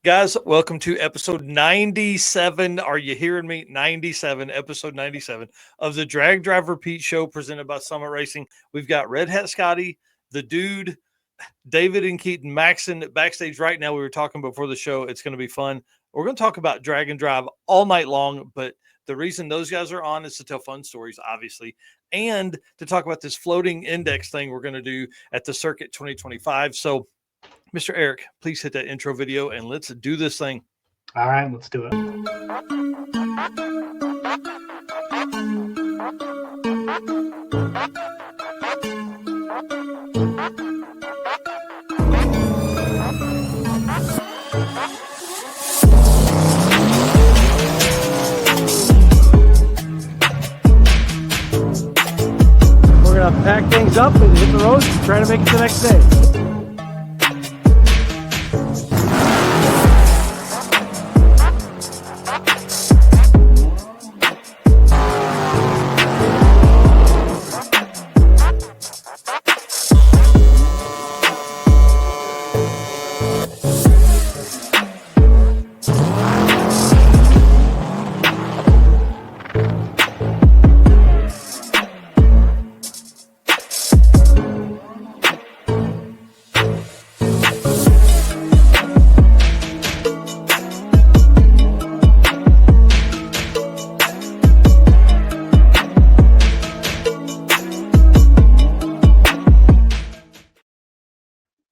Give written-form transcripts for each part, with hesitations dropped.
Guys, welcome to episode 97. Are you hearing me? 97, episode 97 of the Drag Drive Repeat show presented by Summit Racing. We've got Red Hat Scotty, the dude, David and Keaton Maxon backstage right now. We were talking before the show. It's going to be fun. We're going to talk about Drag and Drive all night long, but the reason those guys are on is to tell fun stories, obviously, and to talk about this floating index thing we're going to do at the Circuit 2025. So, Mr. Eric, please hit that intro video and let's do this thing. All right, let's do it. We're going to pack things up and hit the road and try to make it the next day.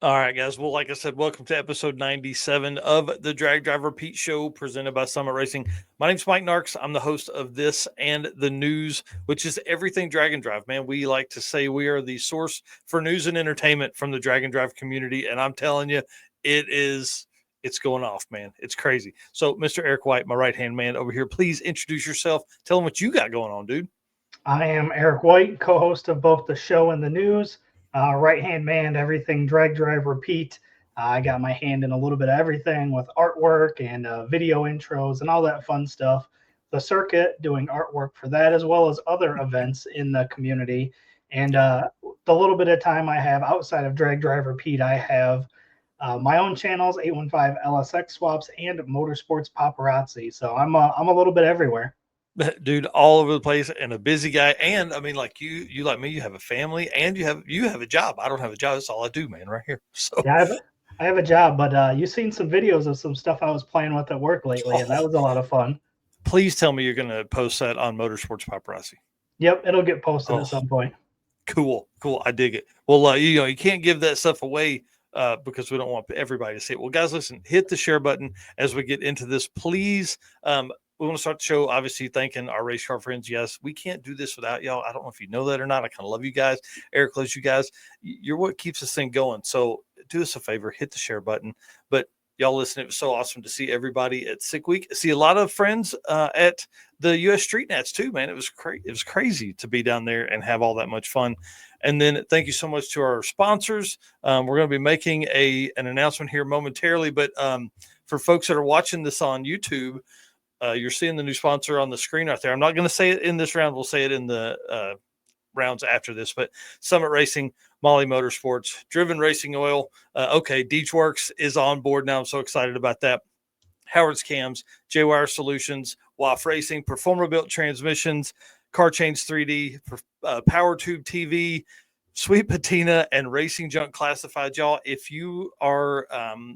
All right, guys. Well, like I said, welcome to episode 97 of the Drag Drive Repeat show presented by Summit Racing. My name's Mike Narks. I'm the host of this and the news, which is everything Drag and Drive, man. We like to say we are the source for news and entertainment from the Drag and Drive community. And I'm telling you, it's going off, man. It's crazy. So, Mr. Eric White, my right-hand man over here, please introduce yourself. Tell them what you got going on, dude. I am Eric White, co-host of both the show and the news. Right-hand man, everything Drag Drive Repeat. I got my hand in a little bit of everything with artwork and video intros and all that fun stuff. The Circuit, doing artwork for that, as well as other events in the community. And the little bit of time I have outside of Drag Drive Repeat, I have my own channels, 815 LSX Swaps and Motorsports Paparazzi. So I'm a little bit everywhere. Dude, all over the place and a busy guy. And I mean, like you like me, you have a family and you have a job. I don't have a job. That's all I do, man, right here. So yeah, I have a job, but you've seen some videos of some stuff I was playing with at work lately, and that was a lot of fun. Please tell me you're going to post that on Motorsports Paparazzi. Yep, it'll get posted at some point. Cool. I dig it. Well, you can't give that stuff away because we don't want everybody to see it. Well, guys, listen, hit the share button as we get into this, please. We want to start the show, obviously, thanking our race car friends. Yes, we can't do this without y'all. I don't know if you know that or not. I kind of love you guys. Eric loves you guys. You're what keeps this thing going. So do us a favor, hit the share button. But y'all listen, it was so awesome to see everybody at Sick Week. See a lot of friends at the U.S. Street Nats too, man. It was crazy to be down there and have all that much fun. And then thank you so much to our sponsors. We're going to be making an announcement here momentarily. But for folks that are watching this on YouTube, you're seeing the new sponsor on the screen right there. I'm not going to say it in this round. We'll say it in the rounds after this. But Summit Racing, Molly Motorsports, Driven Racing Oil. Deech Works is on board now. I'm so excited about that. Howard's Cams, J-Wire Solutions, WAF Racing, Performer-Built Transmissions, Car Change 3D, Power Tube TV, Sweet Patina, and Racing Junk Classified. Y'all, if you are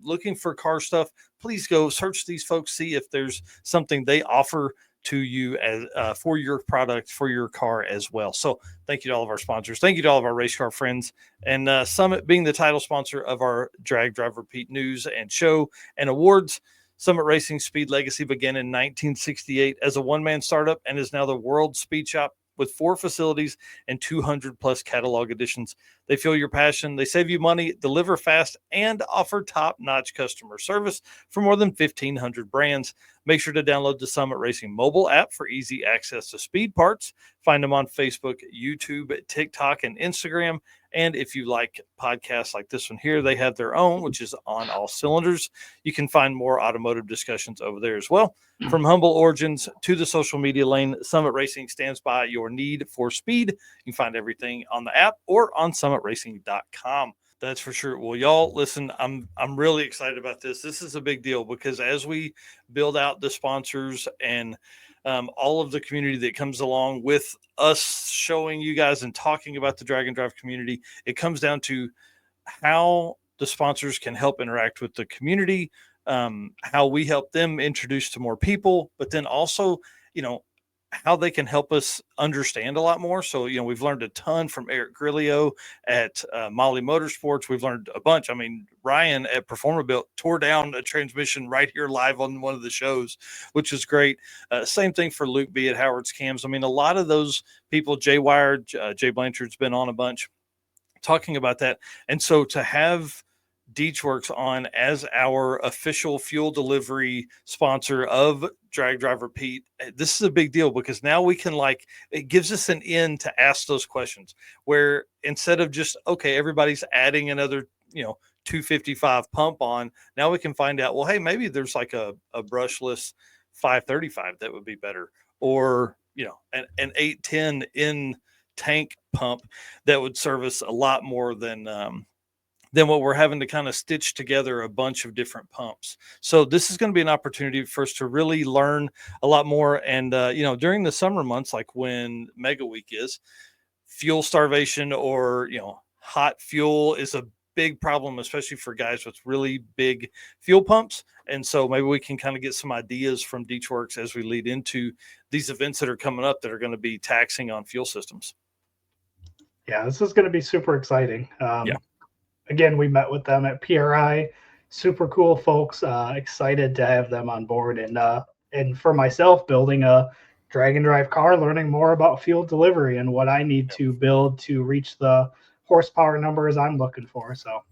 looking for car stuff, please go search these folks, see if there's something they offer to you as for your product, for your car as well. So thank you to all of our sponsors. Thank you to all of our race car friends. And Summit being the title sponsor of our Drag Drive Repeat news and show and awards. Summit Racing Speed Legacy began in 1968 as a one-man startup and is now the world's speed shop with 4 facilities and 200 plus catalog editions. They feel your passion, they save you money, deliver fast, and offer top-notch customer service for more than 1,500 brands. Make sure to download the Summit Racing mobile app for easy access to speed parts. Find them on Facebook, YouTube, TikTok, and Instagram. And if you like podcasts like this one here, they have their own, which is On All Cylinders. You can find more automotive discussions over there as well. From humble origins to the social media lane, Summit Racing stands by your need for speed. You can find everything on the app or on summitracing.com. That's for sure. Well, y'all listen, I'm really excited about this. This is a big deal because as we build out the sponsors and all of the community that comes along with us showing you guys and talking about the Drag and Drive community, it comes down to how the sponsors can help interact with the community, how we help them introduce to more people, but then also, you know, how they can help us understand a lot more. So, you know, we've learned a ton from Eric Grillio at Molly Motorsports. We've learned a bunch. I mean, Ryan at Performabuilt tore down a transmission right here live on one of the shows, which is great. Same thing for Luke B at Howard's Cams. I mean, a lot of those people, Jay Wired, Jay Blanchard's been on a bunch talking about that. And so to have DeechWorks on as our official fuel delivery sponsor of Drag Drive Repeat, this is a big deal because now we can, like, it gives us an in to ask those questions where instead of just, okay, everybody's adding another, 255 pump on, now we can find out, well, hey, maybe there's like a brushless 535 that would be better, or, an 810 in tank pump that would service a lot more than what we're having to kind of stitch together a bunch of different pumps. So this is going to be an opportunity for us to really learn a lot more. And, during the summer months, like when Mega Week is, fuel starvation or, hot fuel is a big problem, especially for guys with really big fuel pumps. And so maybe we can kind of get some ideas from DeechWorks as we lead into these events that are coming up that are going to be taxing on fuel systems. Yeah, this is going to be super exciting. Yeah. Again, we met with them at PRI. Super cool folks. Excited to have them on board, and for myself, building a drag and drive car, learning more about fuel delivery and what I need to build to reach the horsepower numbers I'm looking for. So,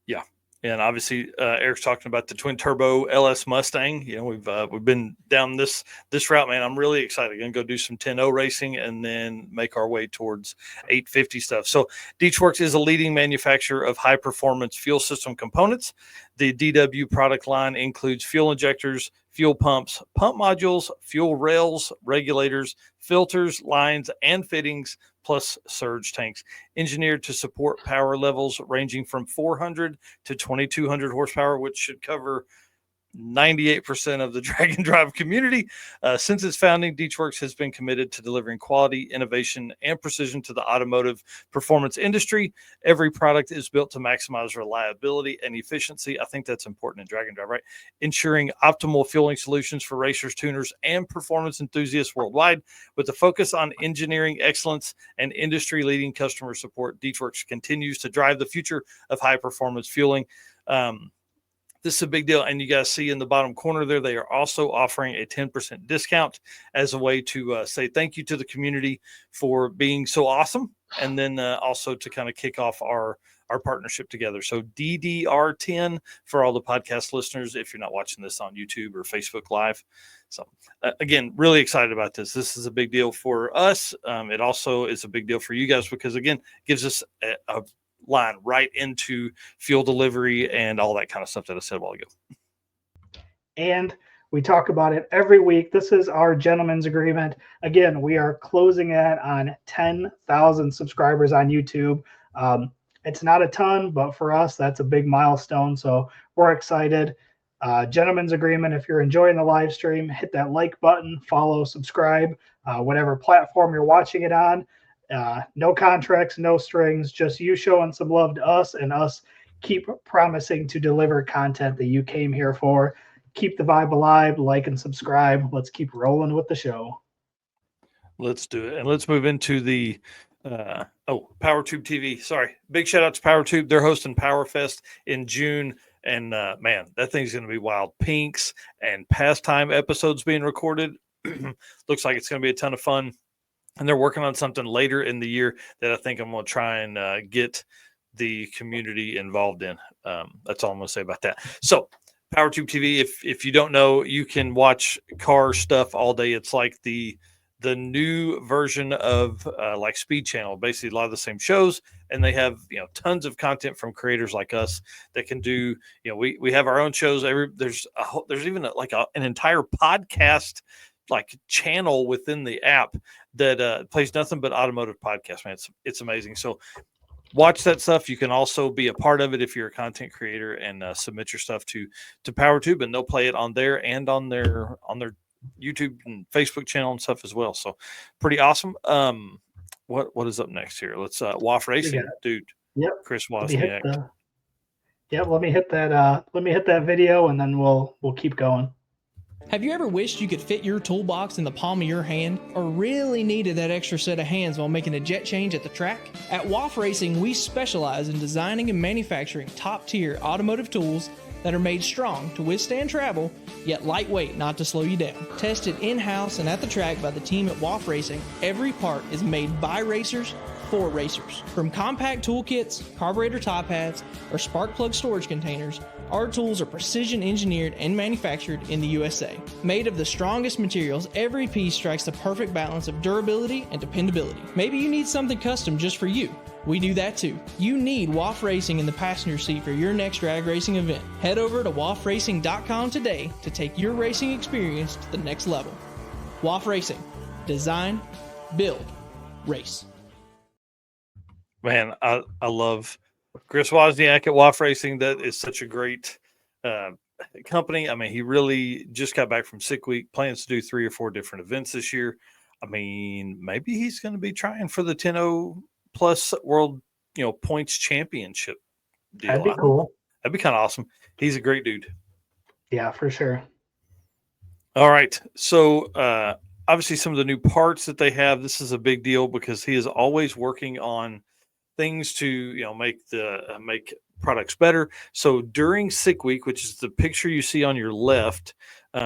yeah. And obviously, Eric's talking about the twin turbo LS Mustang. We've been down this route, man. I'm really excited. Going to go do some 10.0 racing and then make our way towards 850 stuff. So DeechWorks is a leading manufacturer of high performance fuel system components. The DW product line includes fuel injectors, fuel pumps, pump modules, fuel rails, regulators, filters, lines, and fittings, plus surge tanks, engineered to support power levels ranging from 400 to 2200 horsepower, which should cover 98% of the drag and drive community. Since its founding, DeechWorks has been committed to delivering quality, innovation, and precision to the automotive performance industry. Every product is built to maximize reliability and efficiency. I think that's important in drag and drive, right? Ensuring optimal fueling solutions for racers, tuners, and performance enthusiasts worldwide. With a focus on engineering excellence and industry-leading customer support, DeechWorks continues to drive the future of high-performance fueling. This is a big deal. And you guys see in the bottom corner there, they are also offering a 10% discount as a way to say thank you to the community for being so awesome. And then also to kind of kick off our partnership together. So DDR10 for all the podcast listeners, if you're not watching this on YouTube or Facebook Live. So again, really excited about this. This is a big deal for us. It also is a big deal for you guys because, again, gives us a line right into fuel delivery and all that kind of stuff that I said a while ago. And we talk about it every week. This is our gentleman's agreement. Again, we are closing in on 10,000 subscribers on YouTube. It's not a ton, but for us, that's a big milestone. So we're excited. Gentleman's agreement. If you're enjoying the live stream, hit that like button, follow, subscribe, whatever platform you're watching it on. No contracts, no strings, just you showing some love to us and us keep promising to deliver content that you came here for. Keep the vibe alive, like and subscribe. Let's keep rolling with the show. Let's do it. And let's move into the PowerTube TV. Sorry. Big shout out to PowerTube. They're hosting PowerFest in June. And man, that thing's going to be wild. Pinks and pastime episodes being recorded. Looks like it's going to be a ton of fun. And they're working on something later in the year that I think I'm going to try and get the community involved in. That's all I'm going to say about that. So PowerTube TV, if you don't know, you can watch car stuff all day. It's like the new version of like Speed Channel, basically a lot of the same shows. And they have, tons of content from creators like us that can do, we have our own shows. There's even an entire podcast like channel within the app that plays nothing but automotive podcasts, man. It's amazing. So watch that stuff. You can also be a part of it if you're a content creator and submit your stuff to PowerTube, and they'll play it on there and on their YouTube and Facebook channel and stuff as well. So pretty awesome. What is up next here? Let's WAF Racing, dude. Yep. Chris Wozniak. Let me hit that video, and then we'll keep going. Have you ever wished you could fit your toolbox in the palm of your hand, or really needed that extra set of hands while making a jet change at the track? At WAF Racing, we specialize in designing and manufacturing top-tier automotive tools that are made strong to withstand travel, yet lightweight not to slow you down. Tested in-house and at the track by the team at WAF Racing, every part is made by racers for racers. From compact toolkits, carburetor top hats, or spark plug storage containers, our tools are precision engineered and manufactured in the USA. Made of the strongest materials, every piece strikes the perfect balance of durability and dependability. Maybe you need something custom just for you. We do that too. You need WAF Racing in the passenger seat for your next drag racing event. Head over to wafracing.com today to take your racing experience to the next level. WAF Racing. Design, build, race. Man, I love Chris Wozniak at WAF Racing. That is such a great company. I mean, he really just got back from sick week, plans to do 3 or 4 different events this year. I mean, maybe he's going to be trying for the 10-0 plus world, points championship deal. That'd be cool. That'd be kind of awesome. He's a great dude. Yeah, for sure. All right. So, obviously some of the new parts that they have, this is a big deal because he is always working on things to, make products better. So during sick week, which is the picture you see on your left,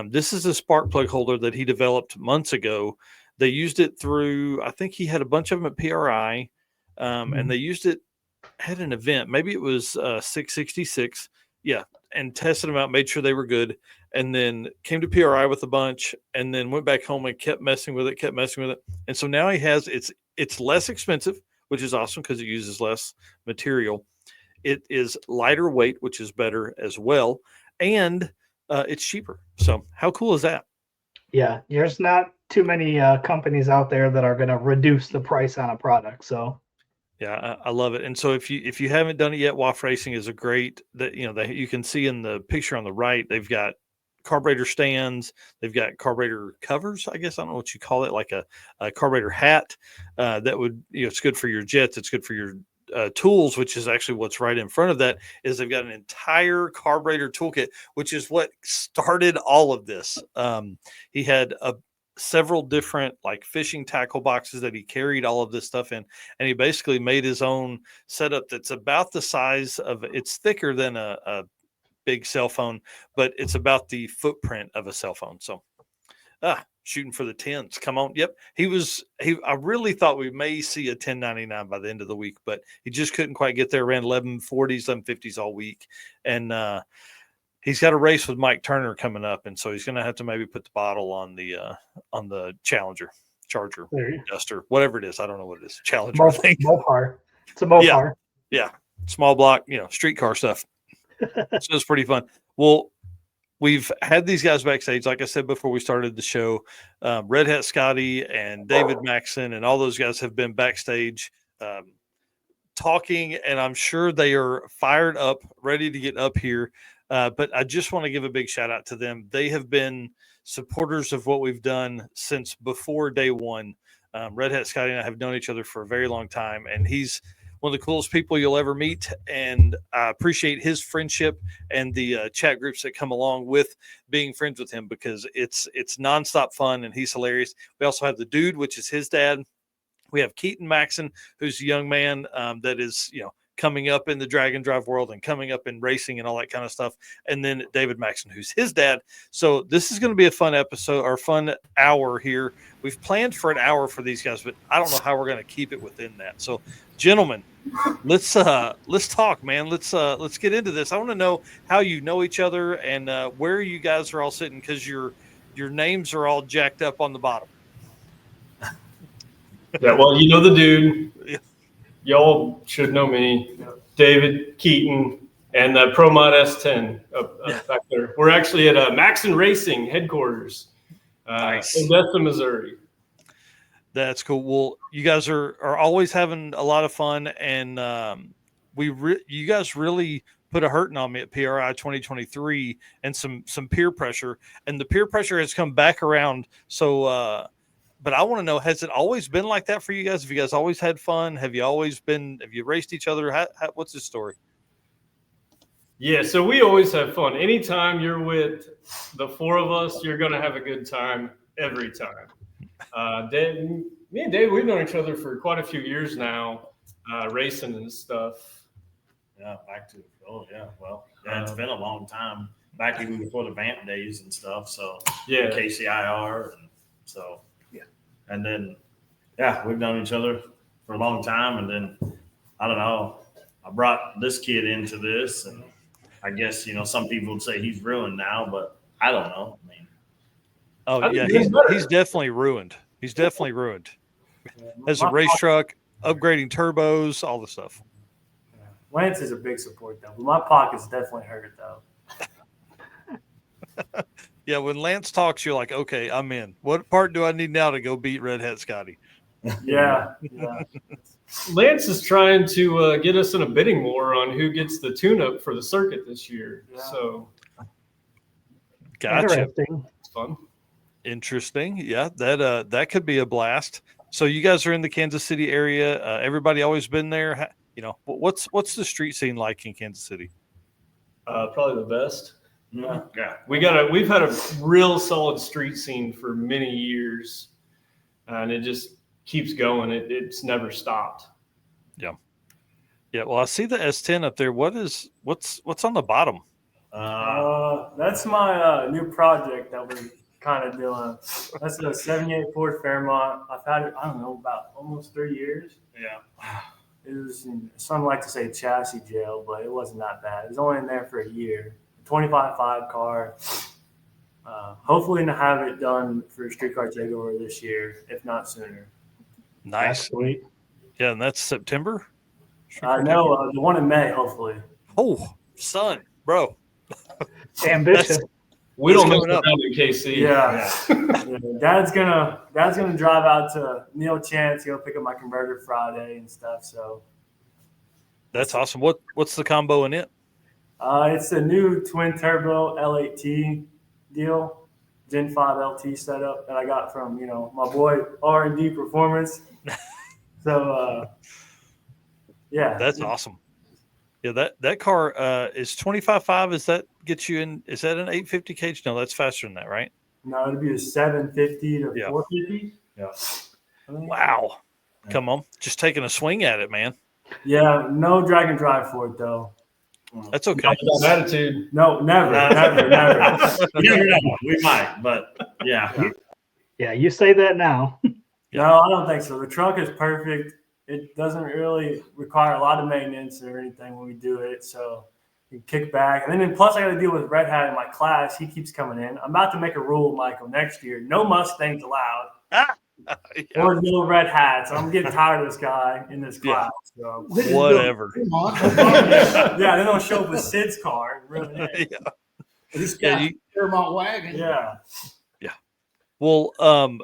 this is a spark plug holder that he developed months ago. They used it through, I think he had a bunch of them at PRI, and they used it at an event. Maybe it was 666. Yeah. And tested them out, made sure they were good. And then came to PRI with a bunch and then went back home and kept messing with it. And so now he has, it's less expensive, which is awesome because it uses less material. It is lighter weight, which is better as well. And it's cheaper. So how cool is that? Yeah. There's not too many companies out there that are going to reduce the price on a product. So yeah, I love it. And so if you haven't done it yet, WAF Racing is a great that you can see in the picture on the right. They've got carburetor stands. They've got carburetor covers. I guess I don't know what you call it, like a carburetor hat that would it's good for your jets. It's good for your tools, which is actually what's right in front of that. Is they've got an entire carburetor toolkit, which is what started all of this. He had several different like fishing tackle boxes that he carried all of this stuff in, and he basically made his own setup that's about the size of, it's thicker than a big cell phone, but it's about the footprint of a cell phone. So shooting for the 10s. Come on. Yep. I really thought we may see a 1099 by the end of the week, but he just couldn't quite get there. Ran 1140s, 1150s all week. And he's got a race with Mike Turner coming up, and so he's going to have to maybe put the bottle on the Charger, Duster, whatever it is. I don't know what it is. Challenger, I think. Mopar. It's a Mopar. Yeah. Small block, streetcar stuff. So it's pretty fun. Well, we've had these guys backstage, like I said before we started the show. Red Hat Scotty and David Maxson and all those guys have been backstage talking, and I'm sure they are fired up, ready to get up here. But I just want to give a big shout out to them. They have been supporters of what we've done since before day one. Red Hat Scotty and I have known each other for a very long time, and he's one of the coolest people you'll ever meet. And I appreciate his friendship and the chat groups that come along with being friends with him, because it's nonstop fun and he's hilarious. We also have the dude, which is his dad. We have Keaton Maxson, who's a young man that is, coming up in the drag and drive world and coming up in racing and all that kind of stuff. And then David Maxson, who's his dad. So this is going to be a fun episode or fun hour here. We've planned for an hour for these guys, but I don't know how we're going to keep it within that. So gentlemen, let's talk, man. Let's get into this. I want to know how you know each other and where you guys are all sitting, because your names are all jacked up on the bottom. Yeah, well, the dude. Yeah. Y'all should know me, David Keaton, and the ProMod S10 back there. We're actually at Maxson Racing headquarters Nice. in Odessa, Missouri. That's cool. Well, you guys are always having a lot of fun, and you guys really put a hurting on me at PRI 2023 and some peer pressure, and the peer pressure has come back around. So, but I want to know, has it always been like that for you guys? Have you guys always had fun? Have you raced each other? What's the story? Yeah, so we always have fun. Anytime you're with the four of us, you're going to have a good time every time. Me and Dave, we've known each other for quite a few years now, racing and stuff. Yeah, it's been a long time. Back even before the Vamp days and stuff. So Yeah. KCIR, and so and then we've known each other for a long time. And then I don't know, I brought this kid into this, and I guess some people would say he's ruined now, but I don't know. I mean, Oh yeah, he's definitely ruined. He's definitely ruined. As a race truck, upgrading turbos, all the stuff. Lance is a big support, though. But my pocket's definitely hurt, though. Yeah, when Lance talks, you're like, okay, I'm in. What part do I need now to go beat Red Hat Scotty? Yeah. Lance is trying to get us in a bidding war on who gets the tune-up for the circuit this year. Yeah. So Gotcha. Interesting. it's fun. Interesting. Yeah, that could be a blast. So you guys are in the Kansas City area. Everybody always been there. What's the street scene like in Kansas City? Probably the best. yeah. We've had a real solid street scene for many years, and it just keeps going. It's never stopped. Yeah. Well, I see the S10 up there. What's on the bottom? That's my new project that we're kind of doing. That's a 78 Ford Fairmont. I've had it, I don't know, about almost 3 years. Yeah. It was, some like to say chassis jail, but it wasn't that bad. It was only in there for a year. 25.5 car. Hopefully to have it done for Streetcar Takeover this year, if not sooner. Nice. That's sweet. Yeah, and that's September. No, the one in May, hopefully. Oh, son, bro. Ambitious. We don't It's mess coming up. around in KC. Yeah. Yeah. Dad's gonna drive out to Neil Chance, go pick up my converter Friday and stuff. So That's awesome. What's the combo in it? it's a new twin turbo L8T deal, Gen 5 LT setup that I got from my boy R&D Performance. So yeah, That's awesome. Yeah, that car is 25.5. Is that get you in? Is that an 850 cage? No, that's faster than that, right? No, it'd be a 750 to Yeah. 450. Yeah. Wow. Come on, just taking a swing at it, man. Yeah, no drag and drive for it though. That's okay. That attitude. No, never. You never know. We might, but yeah. Yeah, you say that now. No, I don't think so. The truck is perfect. It doesn't really require a lot of maintenance or anything when we do it. So you kick back. And then plus I got to deal with Red Hat in my class. He keeps coming in. I'm about to make a rule, Michael, next year. No Mustangs allowed. Yeah, Or no Red Hats. I'm getting tired of this guy in this Yeah. class. So. whatever. Yeah, they don't show up with Sid's car. Really. Yeah. This Yeah, guy, Fairmont wagon. Yeah. Well,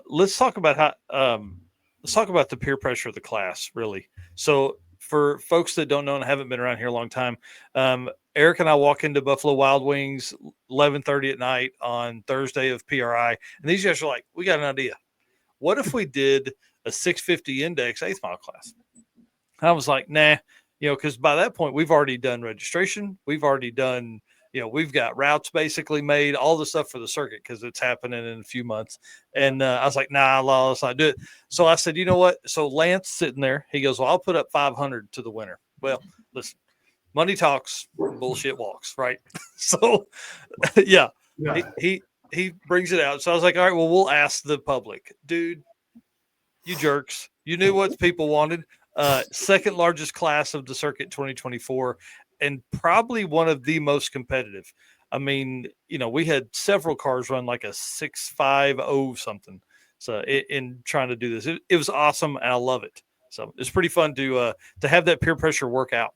let's talk about let's talk about the peer pressure of the class, really. So for folks that don't know and haven't been around here a long time, Eric and I walk into Buffalo Wild Wings 11:30 at night on Thursday of PRI, and these guys are like, we got an idea. What if we did a 650 index 8th mile class? I was like, nah, because by that point we've already done registration. We've already done, we've got routes basically made, all the stuff for the circuit because it's happening in a few months. And I was like, nah, let's not do it. So I said, you know what? So Lance sitting there, he goes, well, I'll put up 500 to the winner. Well, listen, money talks, bullshit walks, right? So yeah. He brings it out. So I was like, all right, well, we'll ask the public. Dude, you jerks. You knew what people wanted. Second largest class of the circuit 2024, and probably one of the most competitive. I mean, we had several cars run like a 650 something. So in trying to do this, it was awesome, and I love it. So it's pretty fun to have that peer pressure work out.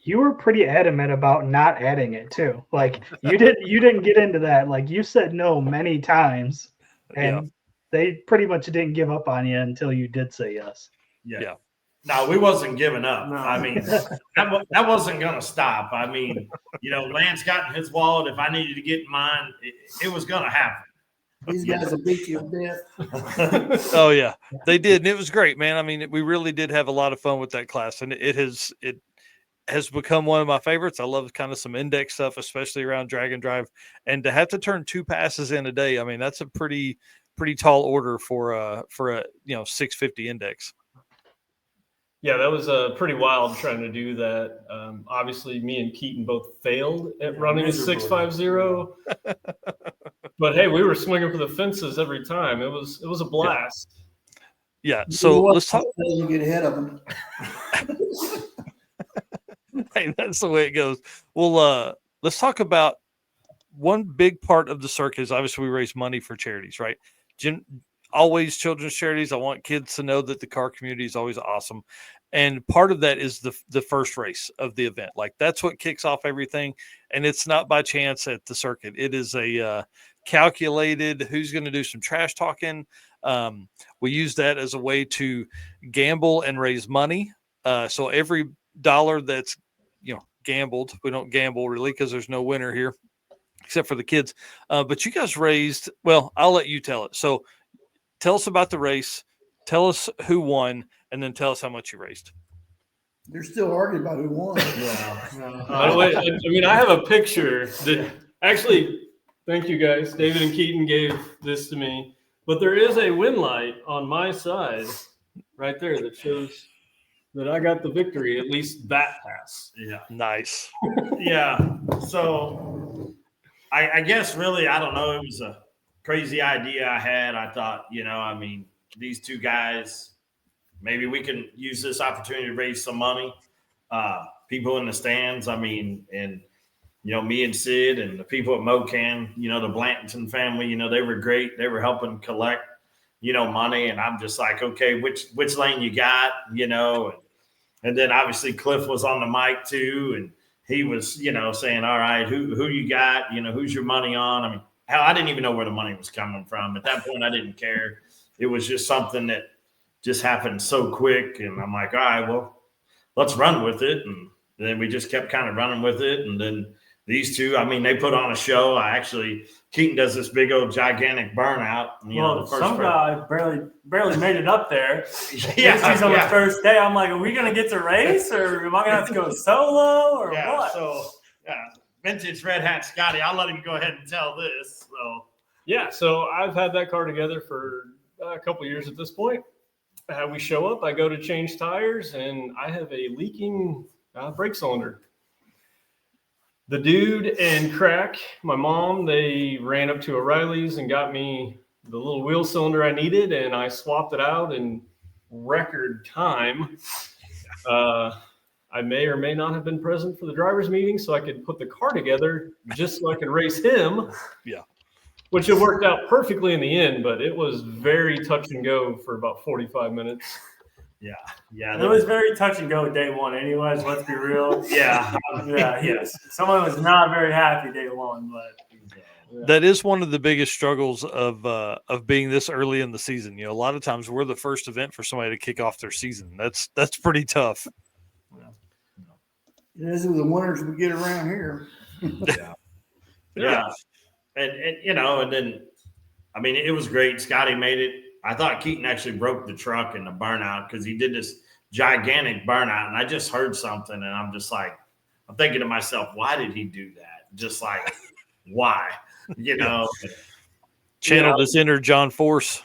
You were pretty adamant about not adding it too. Like you didn't get into that. Like you said no many times, and they pretty much didn't give up on you until you did say yes. Yeah. No, we wasn't giving up. No. I mean, that wasn't going to stop. I mean, Lance got in his wallet. If I needed to get mine, it was going to happen. These guys will beat you to death. Oh yeah, they did, and it was great, man. I mean, we really did have a lot of fun with that class, and it has become one of my favorites. I love kind of some index stuff, especially around drag and drive, and to have to turn 2 passes in a day. I mean, that's a pretty tall order for a 650 index. Yeah, that was pretty wild trying to do that. Obviously, me and Keaton both failed at running a 650, but hey, we were swinging for the fences every time. It was a blast. Yeah. So let's talk. Doesn't get ahead of them. Hey, that's the way it goes. Well, let's talk about one big part of the circuit is obviously we raise money for charities, right? Always children's charities. I want kids to know that the car community is always awesome. And part of that is the first race of the event. Like that's what kicks off everything. And it's not by chance at the circuit. It is a calculated who's going to do some trash talking. We use that as a way to gamble and raise money. So every dollar that's, gambled, we don't gamble really because there's no winner here except for the kids. But you guys raised, well, I'll let you tell it. So tell us about the race, tell us who won, and then tell us how much you raised. They're still arguing about who won. By the way, I mean, I have a picture that actually, thank you guys. David and Keaton gave this to me, but there is a win light on my side right there that shows that I got the victory, at least that pass. Yeah. Nice. Yeah. So I guess really, I don't know. It was a crazy idea I had. I thought, these two guys, maybe we can use this opportunity to raise some money. People in the stands, me and Sid and the people at MoCan, the Blanton family, they were great. They were helping collect, money. And I'm just like, okay, which lane you got, and then obviously Cliff was on the mic too. And he was, saying, all right, who you got, who's your money on? Hell, I didn't even know where the money was coming from. At that point, I didn't care. It was just something that just happened so quick. And I'm like, all right, well, let's run with it. And then we just kept kind of running with it. And then these two, they put on a show. Keaton does this big old gigantic burnout. The first some guy barely made it up there. Yeah, on the first day. I'm like, are we going to get to race or am I going to have to go solo or what? So, vintage Red Hat Scotty, I'll let him go ahead and tell this. So I've had that car together for a couple years at this point. We show up, I go to change tires, and I have a leaking brake cylinder. The dude and Crack, my mom, they ran up to O'Reilly's and got me the little wheel cylinder I needed, and I swapped it out in record time. I may or may not have been present for the driver's meeting so I could put the car together just so I could race him. Yeah. Which it worked out perfectly in the end, but it was very touch and go for about 45 minutes. Yeah. It was very touch and go day one anyways, let's be real. Yeah. Yes. Someone was not very happy day one, but That is one of the biggest struggles of being this early in the season. A lot of times we're the first event for somebody to kick off their season. That's pretty tough. These are the winners we get around here. Yeah. And then, it was great. Scotty made it. I thought Keaton actually broke the truck in the burnout because he did this gigantic burnout. And I just heard something and I'm just like, I'm thinking to myself, why did he do that? Just like, why? Channeled his inner John Force.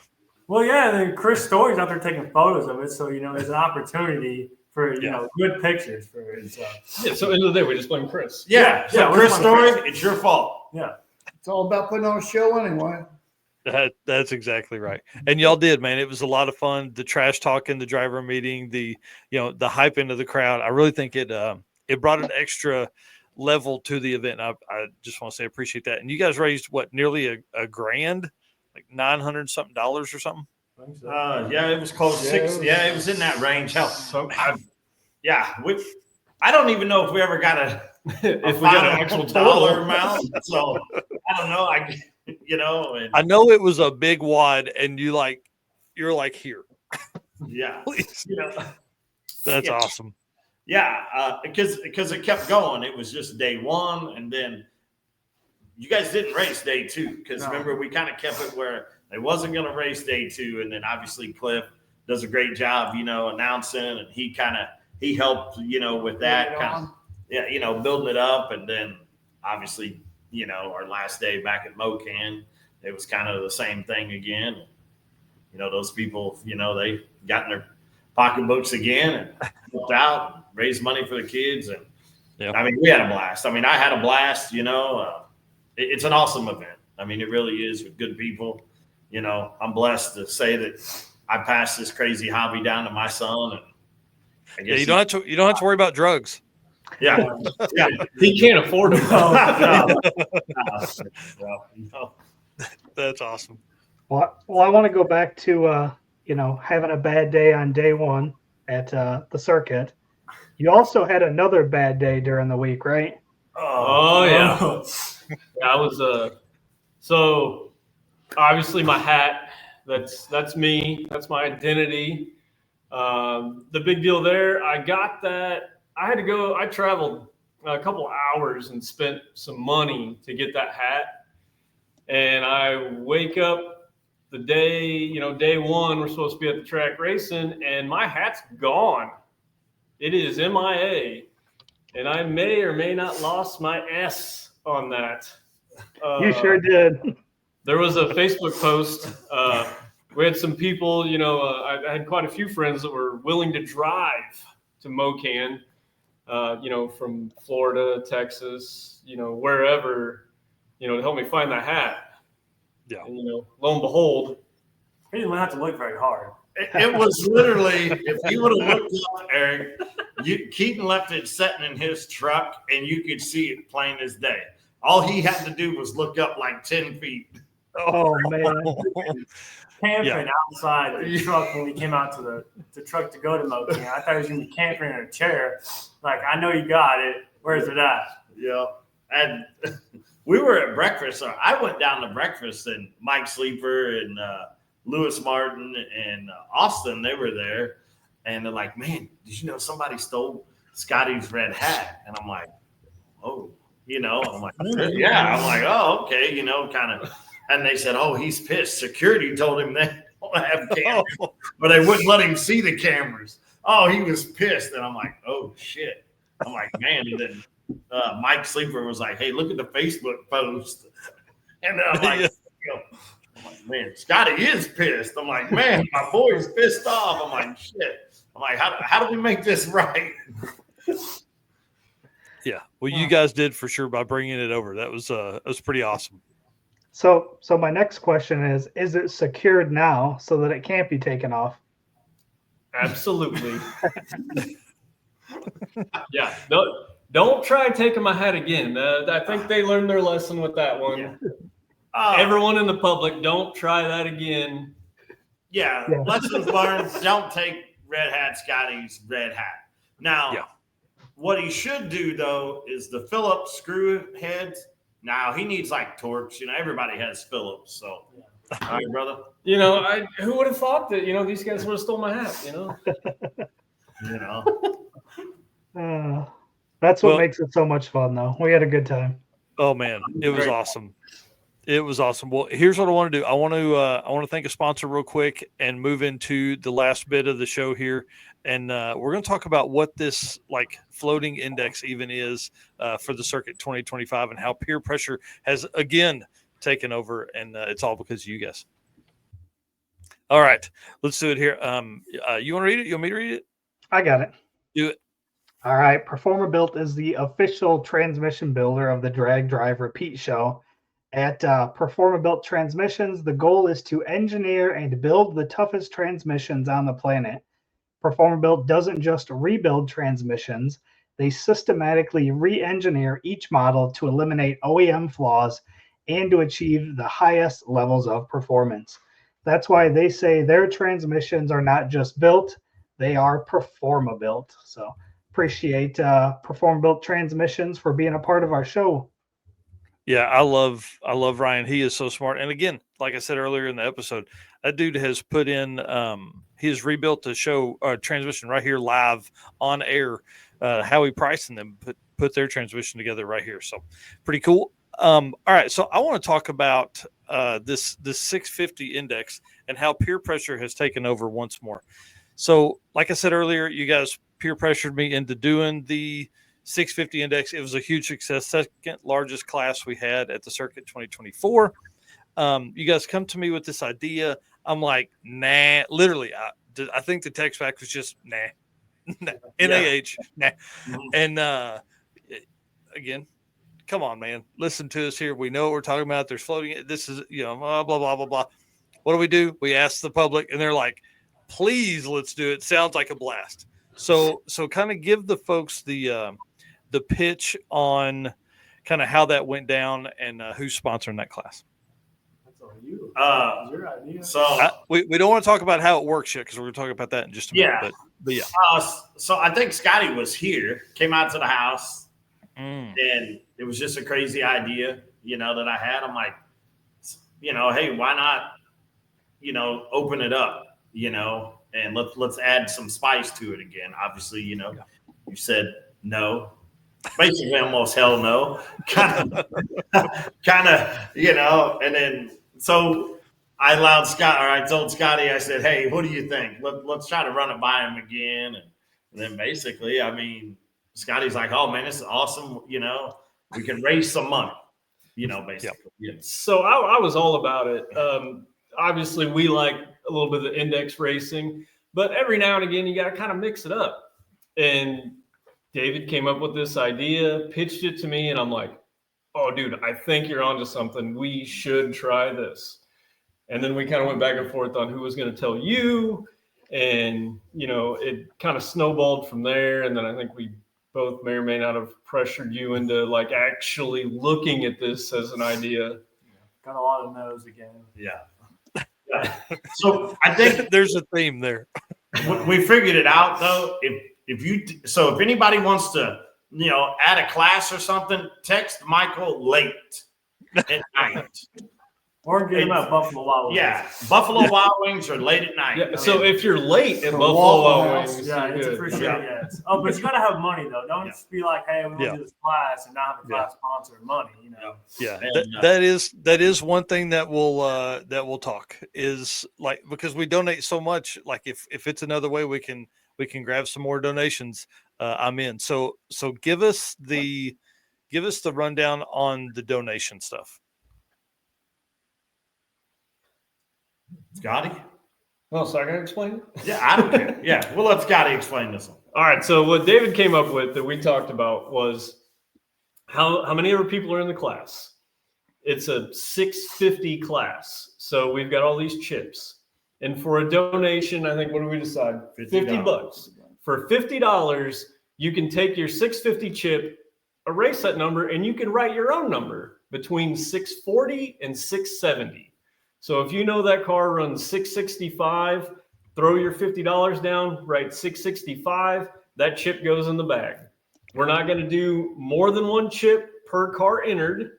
Well, yeah, and then Chris Story's out there taking photos of it. So, there's an opportunity for, good pictures for it. So. Yeah, so end of the day, we just blame Chris. Yeah. So Chris Story, it's your fault. Yeah. It's all about putting on a show anyway. That's exactly right. And y'all did, man. It was a lot of fun. The trash talking, the driver meeting, the hype into the crowd. I really think it brought an extra level to the event. I just want to say I appreciate that. And you guys raised nearly a grand, like $900 something or something. It was close to six. It was in that range. Hell, I don't even know if we ever got an actual dollar amount. So I don't know. you know, and I know it was a big wad, and you're like here, yeah, please. you know, That's yeah. awesome. Yeah, because it kept going. It was just day one, and then you guys didn't race day two because No. remember we kind of kept it where they wasn't going to race day two, and then obviously Cliff does a great job, you know, announcing, and he helped, you know, with that kind of you know, building it up, and then obviously, you know, our last day back at Mocan, it was kind of the same thing again. You know, those people, you know, they got in their pocketbooks again and helped out, raised money for the kids. And Yep. I mean, we had a blast. I mean, I had a blast, you know, it's an awesome event. I mean, it really is with good people. You know, I'm blessed to say that I passed this crazy hobby down to my son. And I Yeah, guess you don't have to worry about drugs. yeah. He can't afford them. No. That's awesome. Well, I want to go back to you know, having a bad day on day one at the circuit. You also had another bad day during the week, right? Oh yeah. Yeah, I was so obviously my hat, that's me, that's my identity. The big deal there, I got that. I traveled a couple hours and spent some money to get that hat. And I wake up the day, you know, day one, we're supposed to be at the track racing, and my hat's gone. It is MIA. And I may or may not lost my S on that. You sure did. There was a Facebook post. We had some people, you know, I had quite a few friends that were willing to drive to Mocan, you know, from Florida, Texas, you know, wherever, you know, to help me find that hat. Yeah. And, you know, lo and behold, He didn't have to look very hard. It was literally, if you would have looked up, Eric, Keaton left it sitting in his truck, and you could see it plain as day. All he had to do was look up like 10 feet. Oh man. Camping outside the truck when we came out to the truck to go to Mocan. I thought he was going to be camping in a chair. Like, I know you got it. Where's it at? Yeah. And we were at breakfast. So I went down to breakfast, and Mike Sleeper and Lewis Martin and Austin, they were there. And they're like, man, did you know somebody stole Scotty's red hat? And I'm like, oh, you know, I'm like, yeah. I'm like, oh, okay, you know, kind of. And they said, oh, he's pissed. Security told him they don't have cameras, but they wouldn't let him see the cameras. Oh, he was pissed. And I'm like, oh, shit. I'm like, man. And then Mike Sleeper was like, hey, look at the Facebook post. And then I'm like, you know, man, Scotty is pissed. I'm like, man, my boy's pissed off. I'm like, shit. I'm like, how do we make this right? Yeah. Well, you guys did for sure by bringing it over. That was pretty awesome. So my next question is it secured now so that it can't be taken off? absolutely. Yeah. Don't try taking my hat again. I think they learned their lesson with that one. Yeah. Everyone in the public, don't try that again. Yeah, Yeah. lessons learned. Don't take Red Hat Scotty's red hat. Now, Yeah. what he should do, though, is the Phillips screw heads. Now, he needs, like, torques. You know, everybody has Phillips. So, all right, brother. You know, who would have thought that, you know, these guys would have stole my hat, you know? You know. That's what Well- makes it so much fun, though. We had a good time. Oh man, it was awesome. It was awesome. Well, here's what I want to do. I want to thank a sponsor real quick and move into the last bit of the show here. And we're going to talk about what this like floating index even is for the circuit 2025 and how peer pressure has again taken over. And it's all because of you guys. All right, let's do it here. You want to read it? You want me to read it? I got it. Do it. All right. Performer Built is the official transmission builder of the Drag Drive Repeat show. At Performer Built Transmissions, the goal is to engineer and build the toughest transmissions on the planet. Performer Built doesn't just rebuild transmissions, they systematically re-engineer each model to eliminate OEM flaws and to achieve the highest levels of performance. That's why they say their transmissions are not just built, they are Performa Built. So appreciate Performa Built Transmissions for being a part of our show. Yeah, I love Ryan. He is so smart. And again, like I said earlier in the episode, that dude has put in he has rebuilt the show transmission right here live on air. How he pricing them, put their transmission together right here. So pretty cool. All right, so I want to talk about this 650 index and how peer pressure has taken over once more. So, like I said earlier, you guys peer pressured me into doing the 650 index. It was a huge success, second largest class we had at the circuit 2024. You guys come to me with this idea. I'm like, nah. Literally, I think the text back was just nah, nah. NAH, nah. And again, come on, man, listen to us here. We know what we're talking about. There's floating. This is blah blah blah blah blah. What do? We ask the public, and they're like, please, let's do it. Sounds like a blast. So kind of give the folks the pitch on kind of how that went down and who's sponsoring that class. That's all you. Uh, It's your idea. So We don't want to talk about how it works yet because we're going to talk about that in just a minute. Yeah. But yeah. So I think Scotty was here, came out to the house, Mm. and it was just a crazy idea, that I had. I'm like, hey, why not, open it up, and let's add some spice to it again. Obviously, you said no, basically almost hell no, kind of, and then so I told Scotty, I said, hey, what do you think? Let's try to run it by him again, and then basically, Scotty's like, oh man, this is awesome. We can raise some money, basically. Yeah. So I was all about it. Obviously, we like a little bit of the index racing, but every now and again, you got to kind of mix it up. And David came up with this idea, pitched it to me, and I'm like, oh, dude, I think you're onto something. We should try this. And then we kind of went back and forth on who was going to tell you. And, it kind of snowballed from there. And then I think we both may or may not have pressured you into like actually looking at this as an idea. Got a lot of no's again. Yeah. So I think There's a theme there. we figured it out though. If anybody wants to, add a class or something, text Michael late at night. Or get him at Buffalo Wild Wings. Yeah, Buffalo Wild Wings are late at night. Yeah, so if you're late at For Buffalo Waffle Wild House, Wings, yeah, you're it's good. appreciated. Yeah. Yes. Oh, but you gotta have money though. Don't Yeah. just be like, hey, we're gonna do this class and not have a class sponsor money. Yeah, And, that is one thing that we'll talk is like, because we donate so much. Like if it's another way we can grab some more donations, I'm in. So give us the rundown on the donation stuff. Scotty? Oh, so I can explain it? Yeah, I don't care. Yeah, we'll let Scotty explain this one. All right. So what David came up with that we talked about was how many other people are in the class. It's a 650 class. So we've got all these chips. And for a donation, I think, what do we decide? $50. For $50, you can take your 650 chip, erase that number, and you can write your own number between 640 and 670. So if you know that car runs 665, throw your $50 down, write 665, that chip goes in the bag. We're not going to do more than one chip per car entered.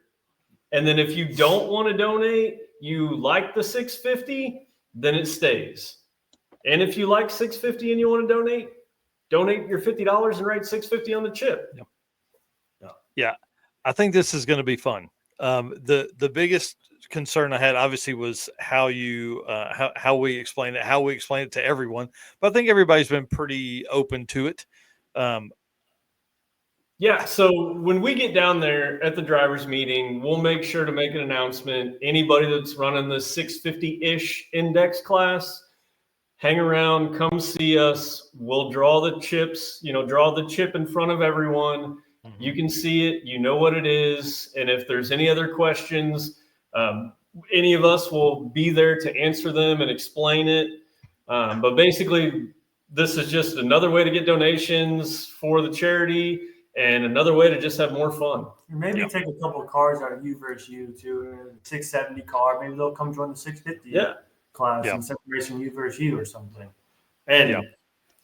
And then if you don't want to donate, you like the 650, then it stays. And if you like 650 and you want to donate your $50 and write 650 on the chip. Yeah, I think this is going to be fun. The biggest concern I had obviously was how you how we explain it to everyone, but I think everybody's been pretty open to it. Yeah, so when we get down there at the driver's meeting, we'll make sure to make an announcement. Anybody that's running the 650-ish index class, hang around, come see us. We'll draw the chips, draw the chip in front of everyone. You can see it, you know what it is. And if there's any other questions, any of us will be there to answer them and explain it. But basically, this is just another way to get donations for the charity and another way to just have more fun. Maybe take a couple of cars out of you versus you too. 670 car. Maybe they'll come join the 650 class Yeah. and separation you versus you or something. And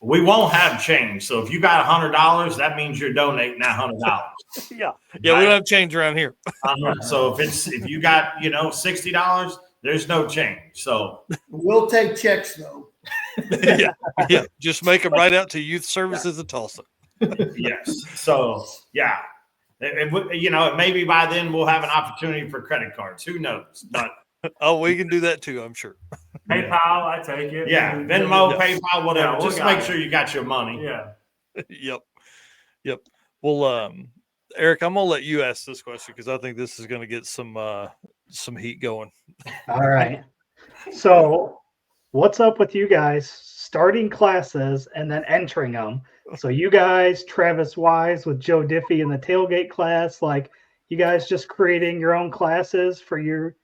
we won't have change. So if you got $100, that means you're donating that $100. Yeah, we don't have change around here. So if you got $60, there's no change. So We'll take checks though. yeah, just make them right out to Youth Services in Tulsa. yes, so yeah, maybe by then we'll have an opportunity for credit cards. Who knows? But Oh, we can do that too, I'm sure. PayPal, I take it. yeah, Venmo, PayPal, whatever. Yeah, we'll Just got make it. sure you got your money. Yeah. Yep. Well, Eric, I'm gonna let you ask this question because I think this is gonna get some heat going. All right. So, what's up with you guys starting classes and then entering them? So, you guys, Travis Wise with Joe Diffie in the tailgate class, like you guys just creating your own classes for you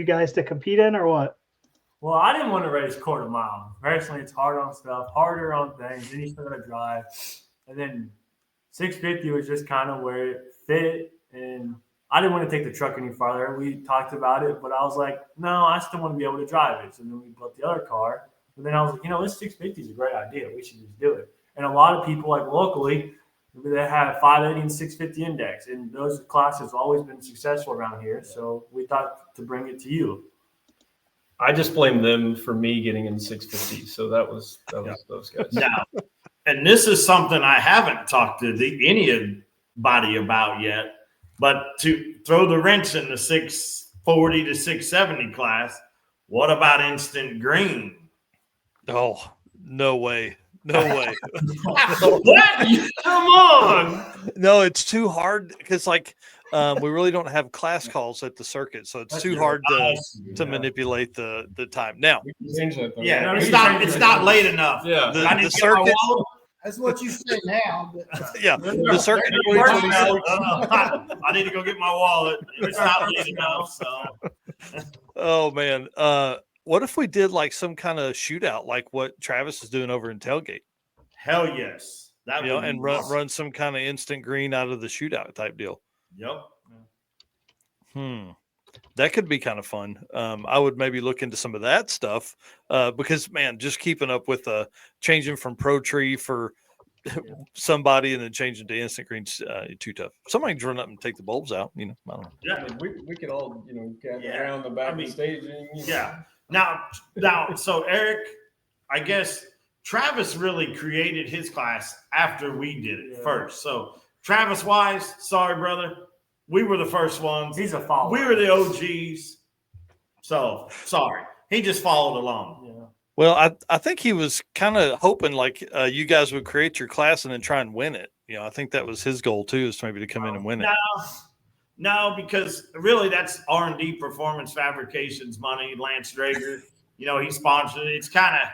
guys to compete in, or what? Well, I didn't want to race quarter mile. Personally, it's hard on stuff, harder on things. Then you still got to drive. And then 650 was just kind of where it fit. And I didn't want to take the truck any farther. We talked about it, but I was like, no, I still want to be able to drive it. So then we built the other car. But then I was like, this 650 is a great idea. We should just do it. And a lot of people, like locally, they have 580 and 650 index. And those classes have always been successful around here. So we thought to bring it to you. I just blame them for me getting in 650. So that was those guys. Now, and this is something I haven't talked to anybody about yet, but to throw the wrench in the 640 to 670 class, what about instant green? Oh, no way. No way. What? Come on. No, it's too hard because we really don't have class calls at the circuit, so it's too hard to manipulate the time. Now, We can change that though. Yeah, No, it's not late enough. Yeah. the, I need the to get my circuit, wallet. That's what you say now. But yeah, the circuit. I need to go get my wallet. It's not late enough. So Oh man, what if we did like some kind of shootout, like what Travis is doing over in Tailgate? hell yes, that would be And awesome. run some kind of instant green out of the shootout type deal. Yep. That could be kind of fun. I would maybe look into some of that stuff because, man, just keeping up with changing from Pro Tree for somebody and then changing to instant green too tough. Somebody can run up and take the bulbs out. I don't know. Yeah. We could all, gather Yeah. around the back I mean, of the stage. And, Yeah. Now, so Eric, I guess Travis really created his class after we did it first. So Travis Wise, sorry, brother. We were the first ones. He's a follower. We were the OGs. So sorry. He just followed along. Yeah. Well, I think he was kind of hoping you guys would create your class and then try and win it. I think that was his goal too, is maybe to come in and win it. No, because really that's R&D Performance Fabrications money. Lance Drager, he sponsored it. It's kind of,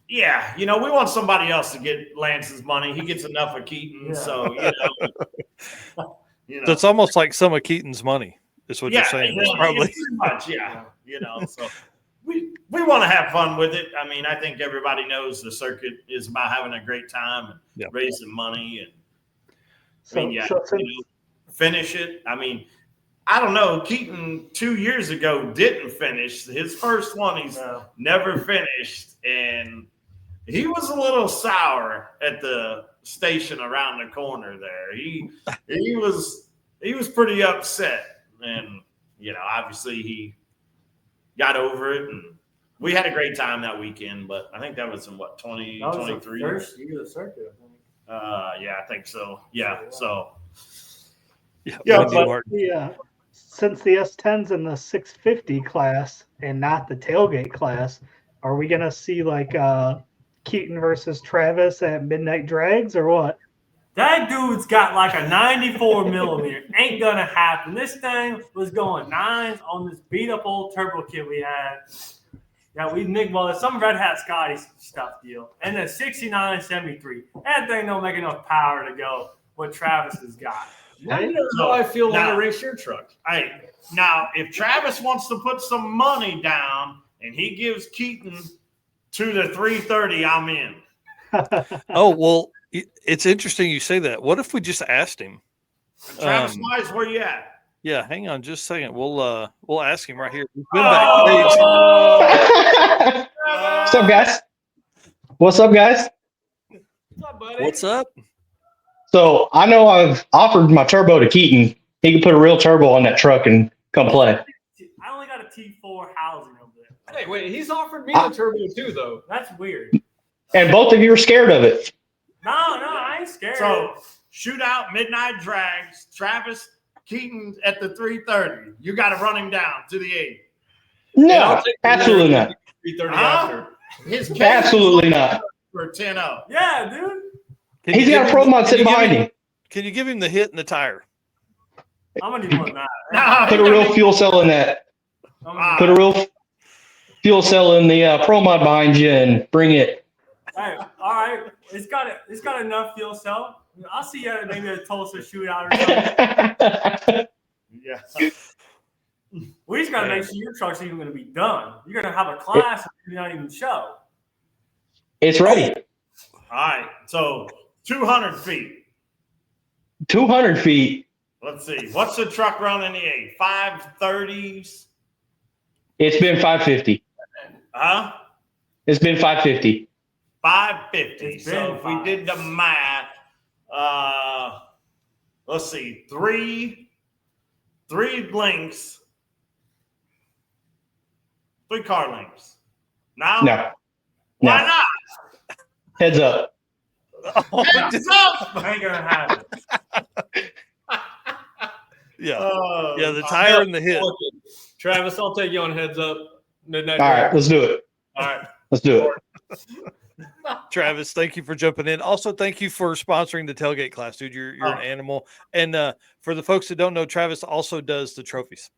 yeah, we want somebody else to get Lance's money. He gets enough of Keaton, so So it's almost like some of Keaton's money. Is what you're saying? It's Probably. pretty much, yeah. So we want to have fun with it. I think everybody knows the circuit is about having a great time and raising money and finish it. I don't know. Keaton 2 years ago didn't finish his first one. He's never finished, and he was a little sour at the station around the corner there. He was pretty upset, and obviously he got over it, and we had a great time that weekend. But I think that was in 2023. First year of the circuit, I think. I think so. Yeah. So Wendy but Martin. Since the S10's in the 650 class and not the tailgate class, are we gonna see Keaton versus Travis at Midnight Drags or what? That dude's got like a 94 millimeter. Ain't gonna happen. This thing was going 9s on this beat up old turbo kit we had. Yeah, we nickballed it. Some Red Hat Scotty stuff deal. And then 69 73. That thing don't make enough power to go what Travis has got. I don't know how I feel when I Now- race your truck. hey, now if Travis wants to put some money down and he gives Keaton to the 330, I'm in. Oh, well, it's interesting you say that. What if we just asked him? Travis Wise, where you at? Yeah, hang on just a second. We'll ask him right here. He's been Oh! backstage. What's up, guys? What's up, guys? What's up, buddy? What's up? So I know I've offered my turbo to Keaton. He can put a real turbo on that truck and come play. I only got a T4 housing over there. Hey, wait, he's offered me the turbo too, though. That's weird. And both of you are scared of it. No, I ain't scared. So shootout, midnight drags, Travis Keaton at the 3:30. You got to run him down to the 8. No, absolutely not. 3:30 Huh? after. His case Absolutely not. for 10-0. yeah, dude. Can He's you got give a pro him- mod can sitting you give behind him- him. Can you give him the hit and the tire? I'm gonna do more than that. Nah, Put a real fuel cell in that. I'm gonna- Put a real fuel cell in the pro mod behind you and bring it. Hey, all right. It's got enough fuel cell. I'll see you at maybe a Tulsa shootout or something. Yeah. We just gotta make sure your truck's even gonna be done. You're gonna have a class and you're not even show. It's ready. All right. So 200 feet. 200 feet. Let's see. What's the truck run in the 8? 530s? It's been 550. Huh? It's been 550. 550. It's been So if we did the math, let's see, three links, 3 car links. No? No. Why No. not? Heads up. Heads up! Ain't gonna happen. Yeah. Oh, Yeah, the tire and the hit. Travis, I'll take you on heads up. Midnight. All right, let's do it. All right. Let's do it. Travis, thank you for jumping in. Also, thank you for sponsoring the tailgate class, dude. You're an animal. And for the folks that don't know, Travis also does the trophies.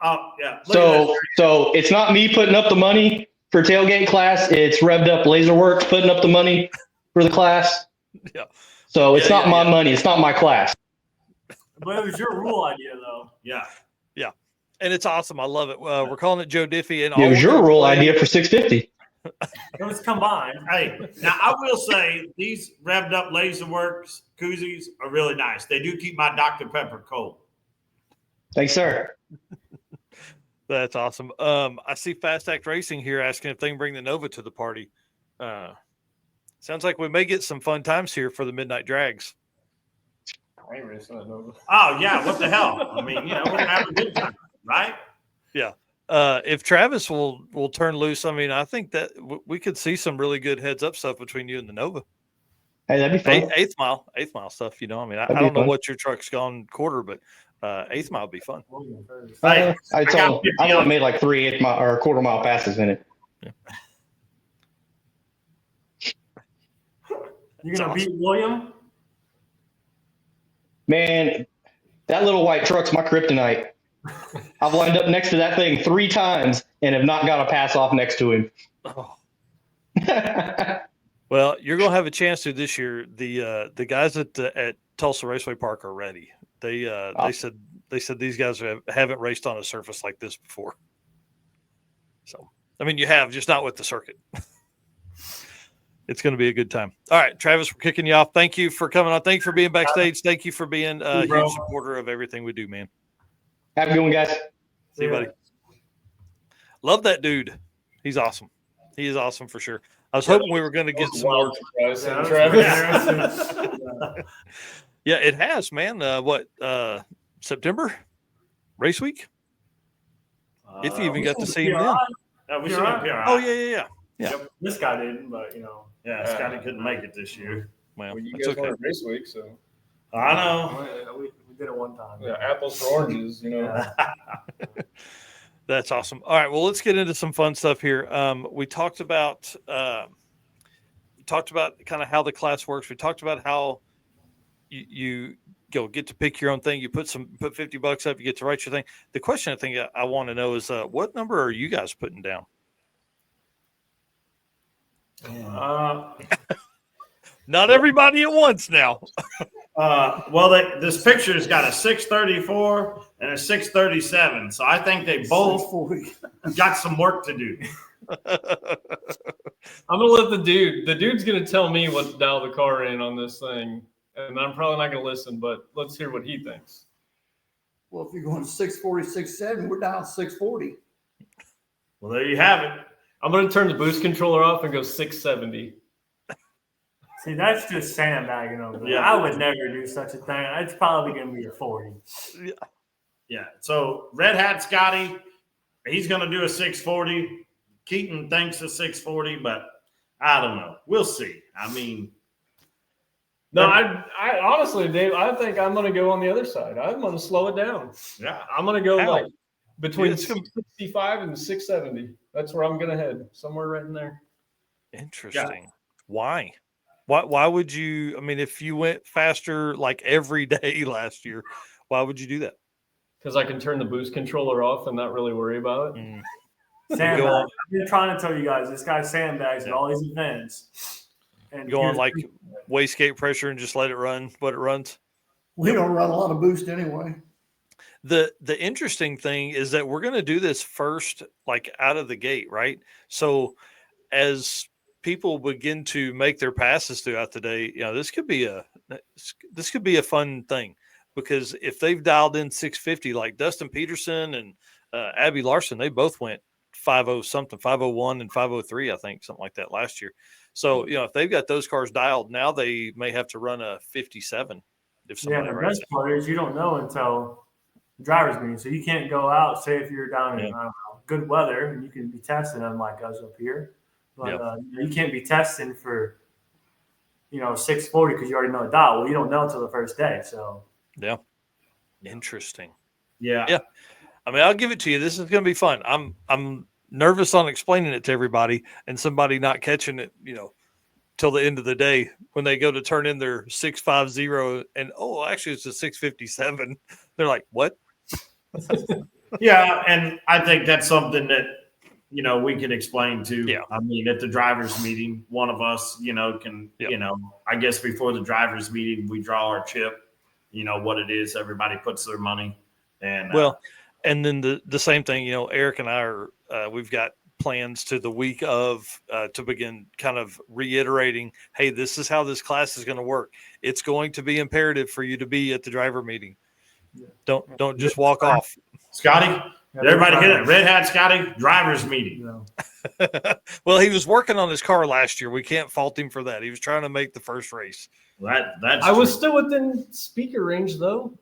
Oh, yeah. Look at So it's not me putting up the money for tailgate class. It's Revved Up Laserworks putting up the money for the class. Yeah. So it's Yeah, not yeah, my yeah. money. It's not my class. But it was your rule idea though. Yeah. And it's awesome. I love it. We're calling it Joe Diffie. And It was we're your gonna rule play- idea for 650. It was combined. Hey, now I will say these revved up Laserworks koozies are really nice. They do keep my Dr. Pepper cold. Thanks, sir. That's awesome. I see Fast Act Racing here asking if they can bring the Nova to the party. Sounds like we may get some fun times here for the Midnight Drags. I ain't racing that Nova. Oh, yeah. What the hell? I mean, we're going to have a good time, right? If Travis will turn loose, I mean, I think that we could see some really good heads up stuff between you and the Nova. Hey, that'd be fun. Eighth mile stuff. I mean, I That'd be don't know fun. what your truck's gone quarter, but eighth mile would be fun. Hey, I got 50 only on- made like 3 8-mile or quarter-mile passes in it. You're gonna That's beat William? Man, that little white truck's my kryptonite. I've lined up next to that thing 3 times and have not got a pass off next to him. Oh. Well, you're going to have a chance to this year. The guys at Tulsa Raceway Park are ready. They said these guys haven't raced on a surface like this before. So, I mean, you have, just not with the circuit. It's going to be a good time. All right, Travis, we're kicking you off. Thank you for coming on. Thank you for being backstage. Thank you for being a huge supporter of everything we do, man. Have a good one, guys. See you, buddy. Love that dude. He's awesome. He is awesome for sure. I was hoping we were going to get some more. Surprise, Yeah, Travis. Yeah, it has, man. September race week? If you even got to see him then. we should have PRI. Oh, yeah. This guy didn't, but Yeah, Scotty couldn't make it this year. Well, Well, you that's guys okay. won race week, so I know. we did it one time. yeah, apples for oranges, That's awesome. All right, well, let's get into some fun stuff here. We talked about kind of how the class works. We talked about how you get to pick your own thing. You put $50 up, you get to write your thing. The question I think I want to know is what number are you guys putting down? Not everybody at once now. Well, this picture's got a 634 and a 637, so I think they both 640. got some work to do. I'm gonna let the dude's gonna tell me what to dial the car in on this thing, and I'm probably not gonna listen, but let's hear what he thinks. Well, if you're going 640, 670, we're down 640. Well, there you have it. I'm gonna turn the boost controller off and go 670. See, that's just sandbagging over there. Yeah. I would never do such a thing. It's probably going to be a 40. Yeah. So Red Hat Scotty, he's going to do a 640. Keaton thinks a 640, but I don't know. We'll see. I mean, No, I honestly, Dave, I think I'm going to go on the other side. I'm going to slow it down. yeah. I'm going to go How? like between It's gonna- 665 and 670. That's where I'm going to head, somewhere right in there. Interesting. Why? Why would you? I mean, if you went faster like every day last year, why would you do that? Because I can turn the boost controller off and not really worry about it. Mm. Sandbag. Go on. I've been trying to tell you guys, this guy sandbags at all these events. And Go on here's- like wastegate pressure and just let it run what it runs. We don't run a lot of boost anyway. The interesting thing is that we're going to do this first, like out of the gate, right? So as people begin to make their passes throughout the day, this could be a fun thing, because if they've dialed in 650, like Dustin Peterson and Abby Larson, they both went 5.0 something, 5.01 and 5.03, I think, something like that last year. So, if they've got those cars dialed, now they may have to run a 57 if Yeah, somebody the runs best part is you don't know until the driver's meeting. So you can't go out, say if you're down in Yeah. I don't know, good weather, and you can be testing unlike us up here. But Yeah. you can't be testing for 640 because you already know the dial. Well, you don't know until the first day. So Interesting. Yeah. Yeah. I mean, I'll give it to you. This is going to be fun. I'm nervous on explaining it to everybody and somebody not catching it, till the end of the day when they go to turn in their 650 and actually it's a 657. They're like, what? Yeah. And I think that's something that, we can explain to. Yeah. I mean, at the driver's meeting, one of us, can, Yep. I guess before the driver's meeting, we draw our chip, what it is. Everybody puts their money. And Well, and then the same thing, Eric and I are, we've got plans to the week of to begin kind of reiterating, hey, this is how this class is going to work. It's going to be imperative for you to be at the driver meeting. Don't just walk off. Scotty, did everybody hit it? Red Hat Scotty, driver's meeting. Well, he was working on his car last year. We can't fault him for that. He was trying to make the first race. That's I was true. still within speaker range, though.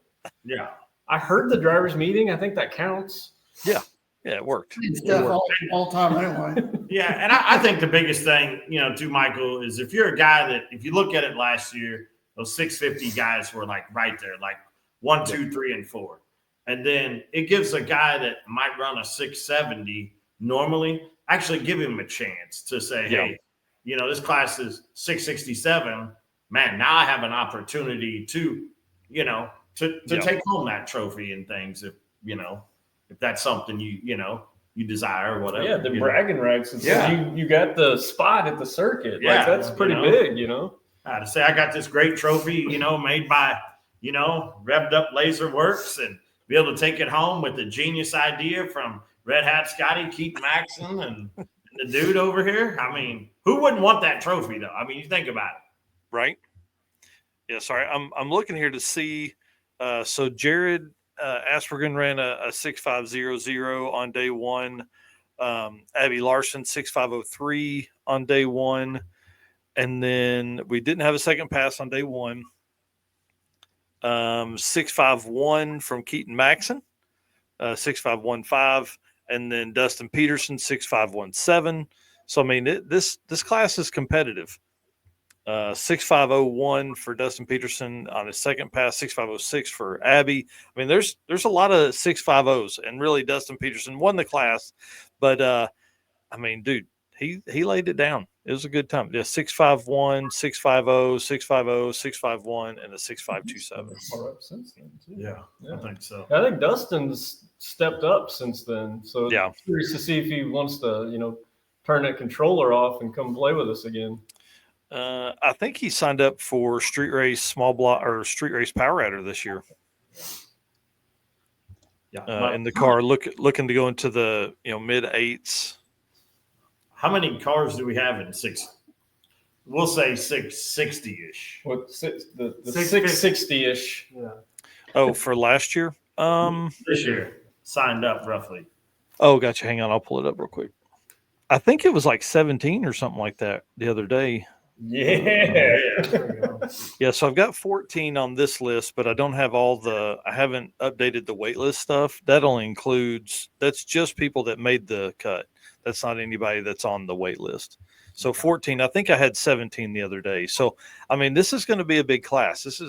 Yeah. I heard the driver's meeting. I think that counts. Yeah, it worked. It's Jeff all time anyway. Yeah, and I think the biggest thing, too, Michael, is if you're a guy that, if you look at it last year, those 650 guys were like right there, like 1, 2, 3, and 4. And then it gives a guy that might run a 670 normally, actually give him a chance to say, hey, this class is 667. Man, now I have an opportunity to, to take home that trophy and things if that's something you desire or whatever. Yeah, the bragging rights. And Yeah. you got the spot at the circuit. Yeah, Like, that's pretty big, To say I got this great trophy, made by, revved up Laser Works, and be able to take it home with the genius idea from Red Hat Scotty, Keith Maxon, and the dude over here. I mean, who wouldn't want that trophy though? I mean, you think about it. Right? Yeah, sorry. I'm looking here to see. So Jared Aspergen ran a 6500 on day one. Abby Larson 6503 on day one, and then we didn't have a second pass on day one. 651 from Keaton Maxon, 6515, and then Dustin Peterson 6517. So I mean, this class is competitive. 6501 for Dustin Peterson on his second pass, 6506 for Abby. I mean, there's a lot of 650s, and really Dustin Peterson won the class, but I mean, dude, he laid it down. It was a good time. Yeah, 651, 650, 650, 651, and a 6527. Far up since then, too. Yeah, Yeah. I think so. I think Dustin's stepped up since then. So Yeah. I'm curious to see if he wants to, turn that controller off and come play with us again. I think he signed up for Street Race Small Block or Street Race Power Rider this year. Yeah. In the car, looking to go into the mid 8s. How many cars do we have in six? We'll say 660-ish. What the 650. 660-ish? Yeah. Oh, for last year. This year signed up roughly. Oh, gotcha. Hang on, I'll pull it up real quick. I think it was like 17 or something like that the other day. Yeah. There we go. Yeah, so I've got 14 on this list, but I don't have I haven't updated the wait list stuff. That only includes, that's just people that made the cut. That's not anybody that's on the wait list. So 14, I think I had 17 the other day. So, I mean, this is going to be a big class. It's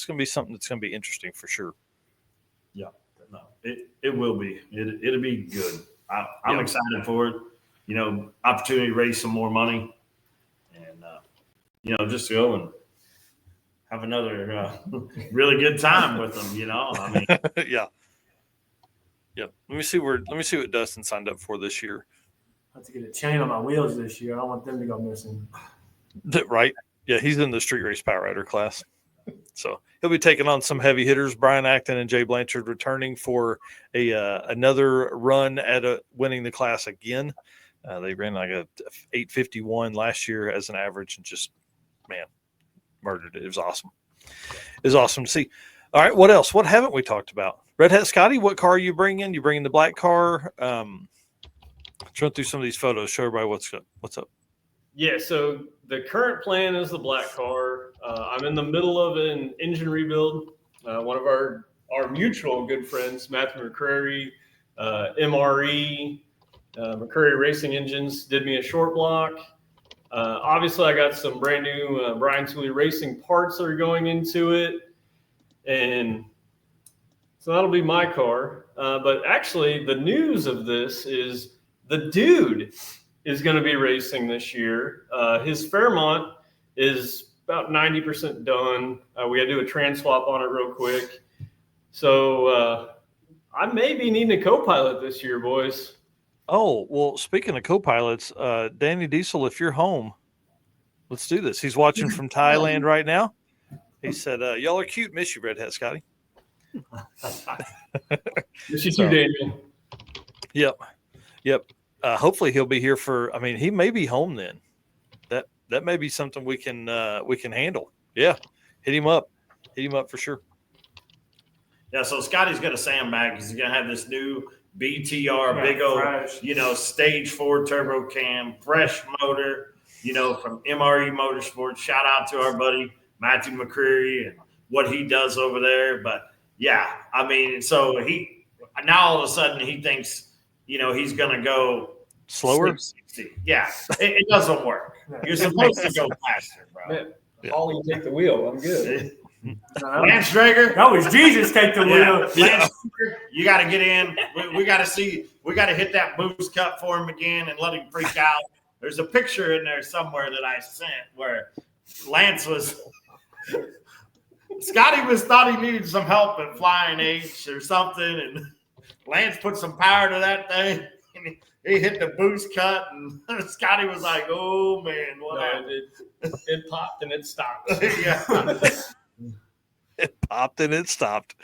going to be something that's going to be interesting for sure. No, it will be. It'll be good. I'm Yeah. excited for it. You know, opportunity to raise some more money, and you know, just go and have another really good time with them. You know, I mean, Yeah. Yep. Let me see what Dustin signed up for this year. I have to get a chain on my wheels this year. I don't want them to go missing. Right. Yeah, he's in the street race power rider class. So he'll be taking on some heavy hitters. Brian Acton and Jay Blanchard returning for another run at winning the class again. They ran like a 8:51 last year as an average and just, man, murdered it. It was awesome. It was awesome to see. All right, what else? What haven't we talked about? Red Hat Scotty, what car are you bringing? You bringing the black car? Let's run through some of these photos. Show everybody what's up. Yeah, so the current plan is the black car. I'm in the middle of an engine rebuild. One of our mutual good friends, Matthew McCrary, MRE, McCrary Racing Engines, did me a short block. Obviously, I got some brand new Brian Tooley Racing parts that are going into it. And so that'll be my car. But actually, the news of this is the dude is going to be racing this year. His Fairmont is about 90% done. We got to do a trans swap on it real quick. So I may be needing a co-pilot this year, boys. Oh, well, speaking of co-pilots, Danny Diesel, if you're home, let's do this. He's watching from Thailand right now. He said, y'all are cute. Miss you, Red Hat Scotty. Miss you So- too, Daniel. Yep. Hopefully he'll be here he may be home then. That may be something we can handle. Yeah. Hit him up for sure. yeah. So Scotty's got a sandbag because he's gonna have this new BTR, Yeah, big old, fresh. stage 4 turbo cam, fresh motor, from MRE Motorsports. Shout out to our buddy Matthew McCreary and what he does over there. But yeah, I mean, so he now all of a sudden he thinks, he's gonna go Slower? 660. Yeah, it doesn't work. You're supposed to go faster, bro. Man, Yeah. Ollie, take the wheel. I'm good. Lance Drager, That was Jesus take the wheel. Lance Drager, you got to get in. We got to hit that boost cut for him again and let him freak out. There's a picture in there somewhere that I sent where Lance Scotty thought he needed some help at Flying H or something, and Lance put some power to that thing, and he hit the boost cut, and Scotty was like, "Oh man, what No, happened?" it popped and it stopped. Yeah, It popped and it stopped.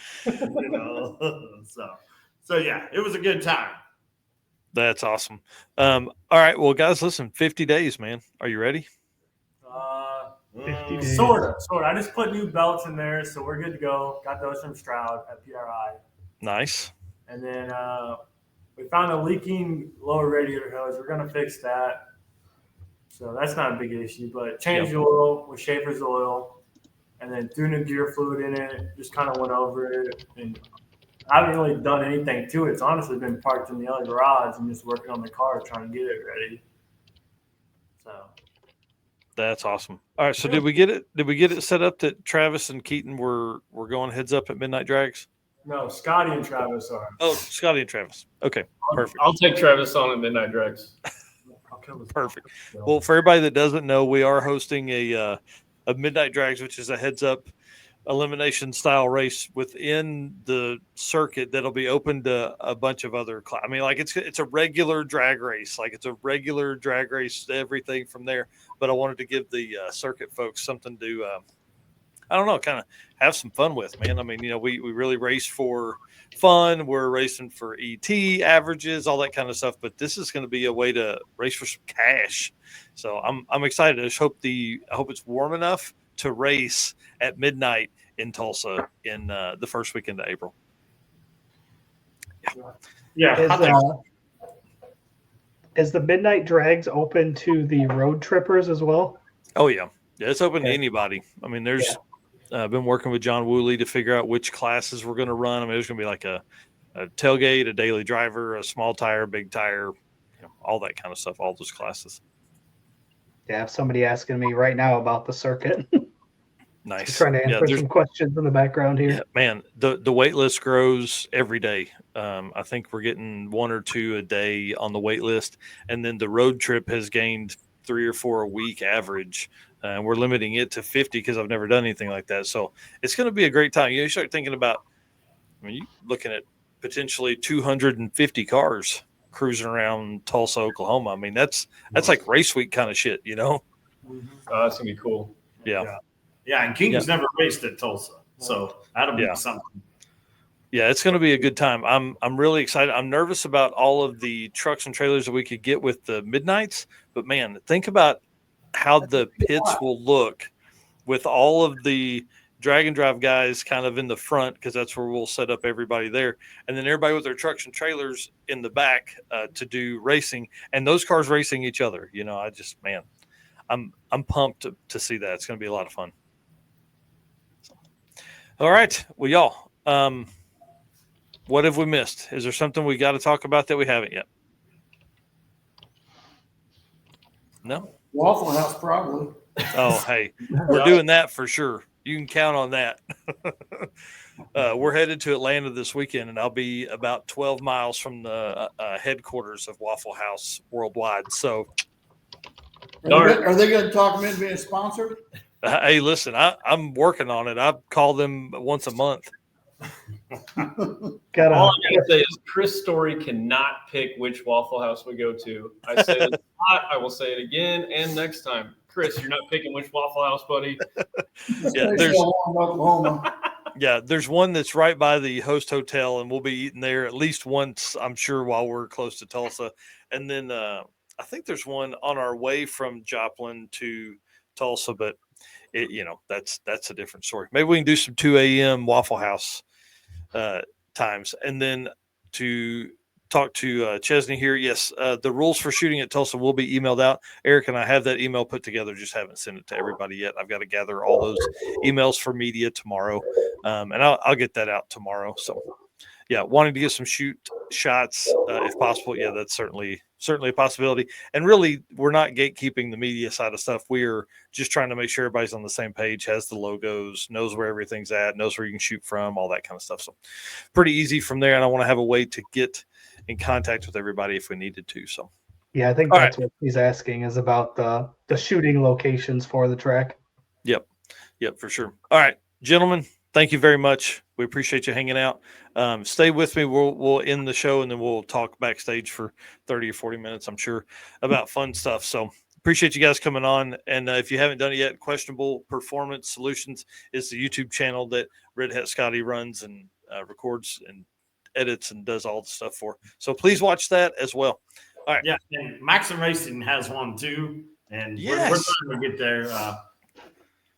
So yeah, it was a good time. That's awesome. All right. Well, guys, listen, 50 days, man. Are you ready? 50 days. Sort of. I just put new belts in there, so we're good to go. Got those from Stroud at PRI. Nice. And then we found a leaking lower radiator hose. We're going to fix that. So that's not a big issue. But changed the oil with Schaefer's oil and then threw new gear fluid in it. Just kind of went over it. And I haven't really done anything to it. It's honestly been parked in the other garage and just working on the car trying to get it ready. So That's awesome. All right. So did we get it set up that Travis and Keaton were going heads up at Midnight Drags? no, Scotty and Travis are. Oh, Scotty and Travis. Okay. Perfect. I'll take Travis on at Midnight Drags. Perfect. Well, for everybody that doesn't know, we are hosting a Midnight Drags, which is a heads up elimination style race within the circuit that'll be open to a bunch of other it's a regular drag race, everything from there. But I wanted to give the circuit folks something to kind of have some fun with, man. I mean, we really race for fun. We're racing for ET averages, all that kind of stuff. But this is going to be a way to race for some cash. So I'm excited. I hope it's warm enough to race at midnight in Tulsa in the first weekend of April. Yeah. Is the Midnight Drags open to the road trippers as well? Oh yeah. Yeah, it's open to Okay. anybody. I mean, there's been working with John Woolley to figure out which classes we're going to run. I mean, there's going to be like a tailgate, a daily driver, a small tire, big tire, all that kind of stuff, all those classes. Yeah, I have somebody asking me right now about the circuit. Nice. Trying to answer there's some questions in the background here. Yeah, man, the wait list grows every day. I think we're getting 1 or 2 a day on the wait list, and then the road trip has gained 3 or 4 a week average, and we're limiting it to 50 because I've never done anything like that. So it's going to be a great time. You start thinking about, I mean, you're looking at potentially 250 cars cruising around Tulsa, Oklahoma. I mean, that's like race week kind of shit, Oh, that's gonna be cool. Yeah. Yeah, and King's never raced at Tulsa, so that'll be something. Yeah, it's going to be a good time. I'm really excited. I'm nervous about all of the trucks and trailers that we could get with the midnights, but man, think about how the pits will look with all of the drag and drive guys kind of in the front, because that's where we'll set up everybody there, and then everybody with their trucks and trailers in the back to do racing, and those cars racing each other. I'm pumped to see that. It's going to be a lot of fun. All right. Well, y'all, what have we missed? Is there something we got to talk about that we haven't yet? No? Waffle House, probably. Oh, hey, we're doing that for sure. You can count on that. We're headed to Atlanta this weekend, and I'll be about 12 miles from the headquarters of Waffle House worldwide. So, Are they going to talk me into being sponsored? hey, listen, I'm working on it. I call them once a month. All I gotta say is Chris Story cannot pick which Waffle House we go to. I say this a lot. I will say it again and next time. Chris, you're not picking which Waffle House, buddy. There's one that's right by the Host Hotel, and we'll be eating there at least once, I'm sure, while we're close to Tulsa. And then I think there's one on our way from Joplin to Tulsa, but that's a different story. Maybe we can do some 2 a.m. Waffle House times. And then to talk to Chesney here, yes, the rules for shooting at Tulsa will be emailed out. Eric and I have that email put together, just haven't sent it to everybody yet. I've got to gather all those emails for media tomorrow, and I'll get that out tomorrow. So, yeah, wanting to get some shoot shots if possible. Yeah, that's certainly a possibility. And really, we're not gatekeeping the media side of stuff. We're just trying to make sure everybody's on the same page, has the logos, knows where everything's at, knows where you can shoot from, all that kind of stuff. So pretty easy from there. And I want to have a way to get in contact with everybody if we needed to. So, yeah, I think that's what he's asking is about the shooting locations for the track. Yep, for sure. All right, gentlemen, thank you very much. We appreciate you hanging out. Stay with me. We'll end the show, and then we'll talk backstage for 30 or 40 minutes, I'm sure, about fun stuff. So appreciate you guys coming on. And if you haven't done it yet, Questionable Performance Solutions is the YouTube channel that Red Hat Scotty runs and records and edits and does all the stuff for. So please watch that as well. All right. Yeah, and Maxim Racing has one too, and we're trying to get there.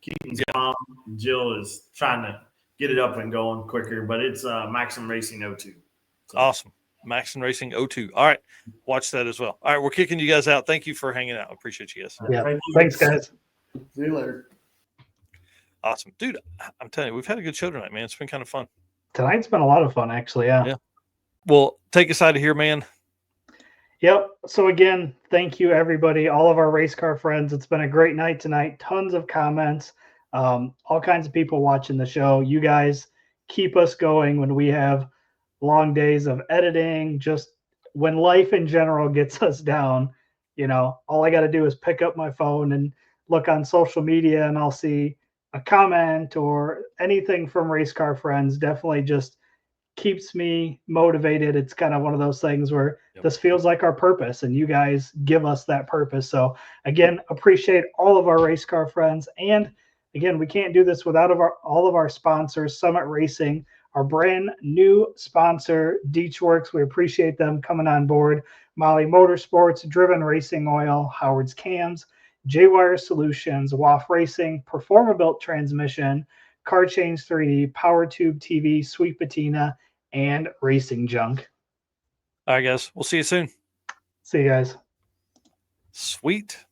Keaton's mom, Jill, is trying to get it up and going quicker, but it's Maxim Racing 02. So. Awesome. Maxim Racing 02. All right. Watch that as well. All right. We're kicking you guys out. Thank you for hanging out. I appreciate you guys. Yeah. Thanks, guys. See you later. Awesome. Dude, I'm telling you, we've had a good show tonight, man. It's been kind of fun. Tonight's been a lot of fun, actually. Yeah. Well, take us out of here, man. Yep. So again, thank you, everybody, all of our race car friends. It's been a great night tonight. Tons of comments, all kinds of people watching the show. You guys keep us going when we have long days of editing. Just when life in general gets us down, all I got to do is pick up my phone and look on social media, and I'll see a comment or anything from race car friends. Definitely just keeps me motivated. It's kind of one of those things where this feels like our purpose, and you guys give us that purpose. So again, appreciate all of our race car friends. And again, we can't do this without all of our sponsors. Summit Racing, our brand new sponsor, Deechworks. We appreciate them coming on board. Molly Motorsports, Driven Racing Oil, Howard's Cams, J-Wire Solutions, WAF Racing, Performabuilt Transmission, Car Change 3D, Power Tube TV, Sweet Patina, and Racing Junk. All right, guys. We'll see you soon. See you guys. Sweet.